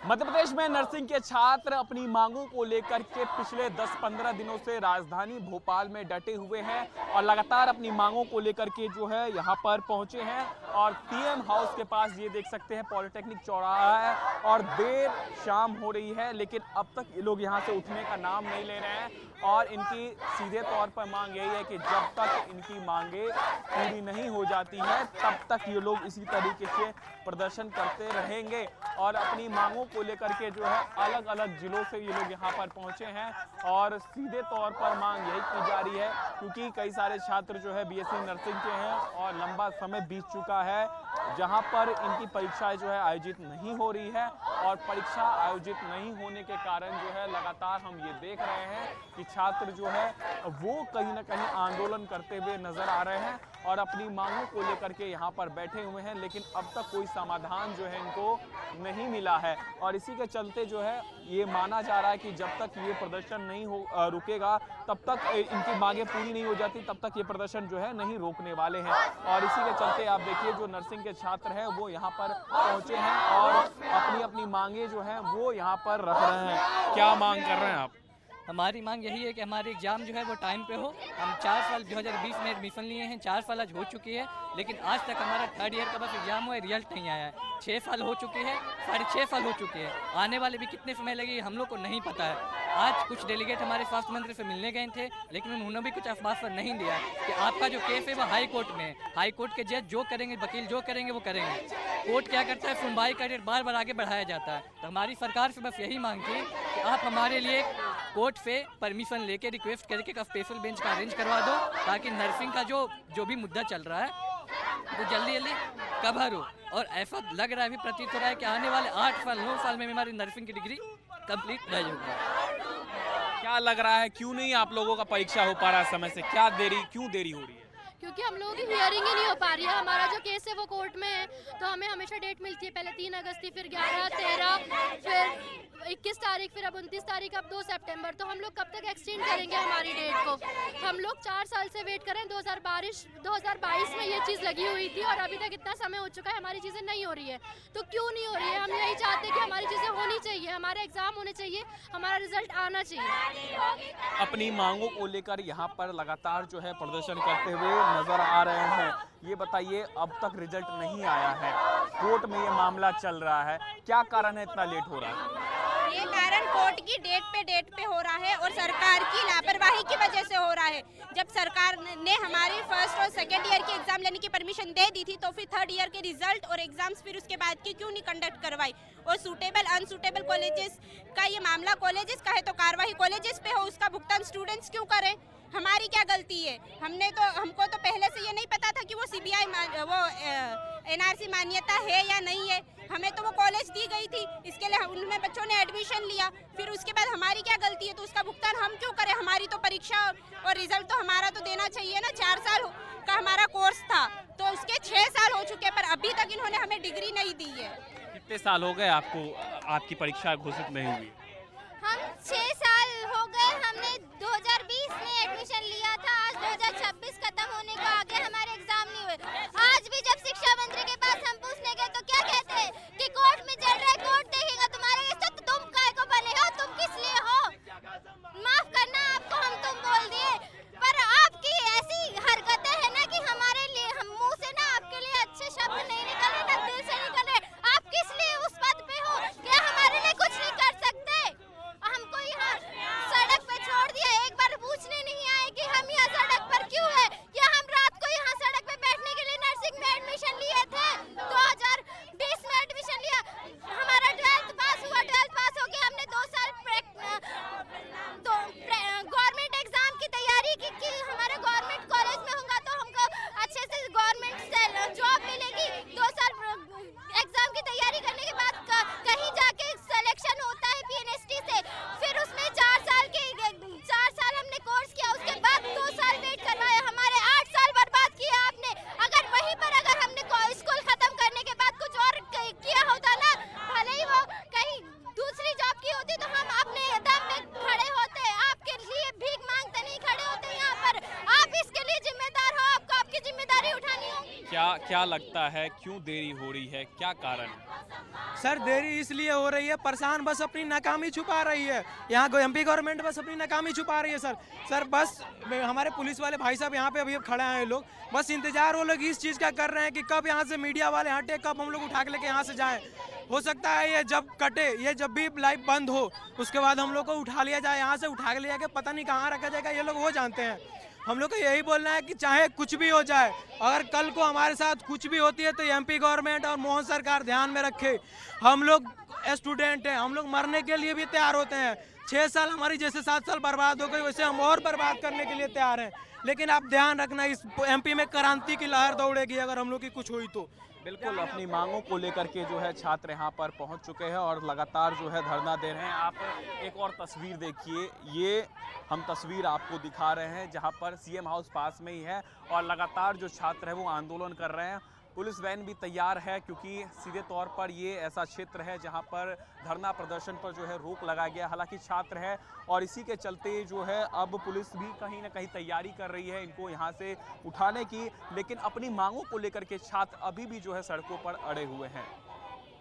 मध्य प्रदेश में नर्सिंग के छात्र अपनी मांगों को लेकर के पिछले 10-15 दिनों से राजधानी भोपाल में डटे हुए हैं और लगातार अपनी मांगों को लेकर के जो है यहाँ पर पहुंचे हैं। और पीएम हाउस के पास ये देख सकते हैं पॉलिटेक्निक चौराहा है और देर शाम हो रही है, लेकिन अब तक ये लोग यहाँ से उठने का नाम नहीं ले रहे हैं। और इनकी सीधे तौर पर मांग यही है कि जब तक इनकी मांगे पूरी नहीं हो जाती हैं तब तक ये लोग इसी तरीके से प्रदर्शन करते रहेंगे। और अपनी मांगों को लेकर के जो है अलग अलग जिलों से ये लोग यहाँ पर पहुंचे हैं और सीधे तौर पर मांग यही की जा रही है, क्योंकि कई सारे छात्र जो है बीएससी नर्सिंग के हैं और लंबा समय बीत चुका है जहां पर इनकी परीक्षाएं जो है आयोजित नहीं हो रही है। और परीक्षा आयोजित नहीं होने के कारण जो है लगातार हम ये देख रहे हैं कि छात्र जो है वो कहीं ना कहीं आंदोलन करते हुए नजर आ रहे हैं और अपनी मांगों को लेकर के यहाँ पर बैठे हुए हैं, लेकिन अब तक कोई समाधान जो है इनको नहीं मिला है। और इसी के चलते जो है ये माना जा रहा है कि जब तक ये प्रदर्शन नहीं रुकेगा तब तक इनकी मांगें पूरी नहीं हो जाती, तब तक ये प्रदर्शन जो है नहीं रोकने वाले हैं। और इसी के चलते आप देखिए जो नर्सिंग के छात्र हैं वो यहाँ पर पहुंचे हैं और अपनी अपनी मांगे जो हैं वो यहाँ पर रख रहे हैं। क्या मांग कर रहे हैं आप? हमारी मांग यही है कि हमारी एग्ज़ाम जो है वो टाइम पे हो। हम 4 साल 2020 में एडमिशन लिए हैं, 4 साल आज हो चुकी है, लेकिन आज तक हमारा 3rd ईयर का बस एग्जाम हुआ है, रिजल्ट नहीं आया है। 6 साल हो चुके हैं, 6.5 साल हो चुके हैं, आने वाले भी कितने समय लगेगी हम लोग को नहीं पता है। आज कुछ डेलीगेट हमारे स्वास्थ्य मंत्री से मिलने गए थे, लेकिन उन्होंने भी कुछ आश्वासन नहीं दिया कि आपका जो केस है वो हाई कोर्ट में है, हाई कोर्ट के जज जो करेंगे, वकील जो करेंगे वो करेंगे। कोर्ट क्या करता है, सुनवाई का डेट बार बार आगे बढ़ाया जाता है। तो हमारी सरकार से बस यही मांग थी कि आप हमारे लिए कोर्ट से परमिशन लेके रिक्वेस्ट करके का स्पेशल बेंच का अरेंज करवा दो, ताकि नर्सिंग का जो भी मुद्दा चल रहा है वो जल्दी जल्दी कवर हो। और ऐसा लग रहा है, भी प्रतीत हो रहा है कि आने वाले 8 साल 9 साल में हमारी नर्सिंग की डिग्री कंप्लीट रह जाएगी। क्या लग रहा है, क्यों नहीं आप लोगों का परीक्षा हो पा रहा है समय से? क्यों देरी हो रही है? क्योंकि हम लोगों की हियरिंग ही नहीं हो पा रही है। हमारा जो केस है वो कोर्ट में है, तो हमें हमेशा डेट मिलती है, पहले 3 अगस्त थी, फिर 11, 13, फिर 21 तारीख, फिर अब 29 तारीख, अब 2 सितंबर। तो हम लोग कब तक एक्सटेंड करेंगे हमारी डेट को? हम लोग 4 साल से वेट करें। 2022 में ये चीज़ लगी हुई थी और अभी तक इतना समय हो चुका है, हमारी चीज़ें नहीं हो रही है। तो क्यों नहीं हो रही है? हम यही चाहते हैं कि हमारी चीज़ें होनी चाहिए, हमारे एग्जाम होने चाहिए, हमारा रिजल्ट आना चाहिए। अपनी मांगों को लेकर यहाँ पर लगातार जो है प्रदर्शन करते हुए नजर आ रहे हैं। ये बताइए, अब तक रिजल्ट नहीं आया है, कोर्ट में ये मामला चल रहा है, क्या कारण है इतना लेट हो रहा है? ये कारण कोर्ट की डेट पे हो रहा है और सरकार की लापरवाही की वजह से हो रहा है। जब सरकार ने हमारी 1st और 2nd ईयर के एग्जाम लेने की परमिशन दे दी थी, तो फिर 3rd ईयर के रिजल्ट और एग्जाम्स फिर उसके बाद की क्यों नहीं कंडक्ट करवाई? और सूटेबल अनसूटेबल कॉलेजेस का ये मामला कॉलेजेस का है, तो कार्रवाई कॉलेजेस पे हो, उसका भुगतान स्टूडेंट्स क्यों करें? हमारी क्या गलती है? हमको तो पहले से ये नहीं पता था कि वो सीबीआई एनआरसी मान्यता है या नहीं है। हमें तो वो कॉलेज दी गई थी, इसके लिए उनमें बच्चों ने एडमिशन लिया, फिर उसके बाद हमारी क्या गलती है? तो उसका भुगतान हम क्यों करें? हमारी तो परीक्षा और रिजल्ट तो हमारा तो देना चाहिए ना। 4 साल का हमारा कोर्स था, तो उसके 6 साल हो चुके हैं, पर अभी तक इन्होंने हमें डिग्री नहीं दी है। कितने साल हो गए आपको, आपकी परीक्षा घोषित नहीं हुई? हम 6 साल हो गए। हमने 2020 में एडमिशन लिया था, आज 2026 खत्म होने को आ गया, हमारे एग्जाम नहीं हुए। आज भी जब शिक्षा मंत्री के पास हम पूछने गए तो क्या कहते हैं कि कोर्ट में चल रहा है, कोर्ट देखेगा तुम्हारे केस, तो तुम काय को बने हो, तुम किस लिए हो? माफ करना, आपको हम तुम बोल दिए, पर आपकी ऐसी हरकतें है ना कि हमारे लिए, हम मुंह से ना आपके लिए अच्छे शब्द नहीं निकल रहे, ना दिल से निकल रहे। आप किस लिए उस पद पे हो? क्या हमारे लिए कुछ नहीं कर सकते? हमको यहाँ सड़क पे छोड़ दिया, एक बार पूछने नहीं आए कि हम यहाँ सड़क पर क्यों है? या हम रात को यहाँ सड़क पे बैठने के लिए नर्सिंग में एडमिशन लिए थे? 2020 में एडमिशन लिया, हमारा 12th पास हुआ, 12th पास हो गया, हमने 2 साल गवर्नमेंट एग्जाम की तैयारी की, हमारे गवर्नमेंट कॉलेज में होगा तो हमको अच्छे से गवर्नमेंट से जॉब मिलेगी। 2 साल एग्जाम की तैयारी करने के बाद कहीं जाके सिलेक्शन होता है पीएनएसटी से, फिर उसमें 4 साल हमने कोर्स किया, उसके बाद 2 साल वेट करवाया, हमारे 8 साल बर्बाद किया आपने। अगर वहीं पर अगर हमने स्कूल खत्म करने के बाद कुछ और किया होता ना, भले ही वो कहीं दूसरी जॉब की होती, तो हम अपने दम पे खड़े होते, आपके लिए भीख मांगते नहीं खड़े होते यहाँ पर। आप इसके लिए जिम्मेदार हो, आपको आपकी जिम्मेदारी उठानी होगी। क्या लगता है, क्यों देरी हो रही है, क्या कारण है? सर देरी इसलिए हो रही है, परेशान बस अपनी नाकामी छुपा रही है। यहाँ एमपी गवर्नमेंट बस अपनी नाकामी छुपा रही है सर बस हमारे पुलिस वाले भाई साहब यहाँ पे अभी खड़े हैं लोग, बस इंतजार वो लोग इस चीज़ का कर रहे हैं कि कब यहाँ से मीडिया वाले हटे, कब हम लोग उठा के लेके यहाँ से जाएं। हो सकता है ये जब कटे, ये जब भी लाइव बंद हो उसके बाद हम लोग को उठा लिया जाए, यहाँ से उठा के लिया के पता नहीं कहाँ रखा जाएगा, ये लोग वो जानते हैं। हम लोग को यही बोलना है कि चाहे कुछ भी हो जाए, अगर कल को हमारे साथ कुछ भी होती है तो एमपी गवर्नमेंट और मोहन सरकार ध्यान में रखे। हम लोग स्टूडेंट हैं, हम लोग मरने के लिए भी तैयार होते हैं। 6 साल हमारी जैसे 7 साल बर्बाद हो गई, वैसे हम और बर्बाद करने के लिए तैयार हैं। लेकिन आप ध्यान रखना, इस एमपी में क्रांति की लहर दौड़ेगी अगर हम लोग की कुछ हुई तो। बिल्कुल, अपनी मांगों को लेकर के जो है छात्र यहाँ पर पहुँच चुके हैं और लगातार जो है धरना दे रहे हैं। आप एक और तस्वीर देखिए, ये हम तस्वीर आपको दिखा रहे हैं जहाँ पर सीएम हाउस पास में ही है और लगातार जो छात्र है वो आंदोलन कर रहे हैं। पुलिस वैन भी तैयार है क्योंकि सीधे तौर पर ये ऐसा क्षेत्र है जहां पर धरना प्रदर्शन पर जो है रोक लगाया गया। हालांकि छात्र है और इसी के चलते जो है अब पुलिस भी कहीं ना कहीं तैयारी कर रही है इनको यहां से उठाने की, लेकिन अपनी मांगों को लेकर के छात्र अभी भी जो है सड़कों पर अड़े हुए हैं।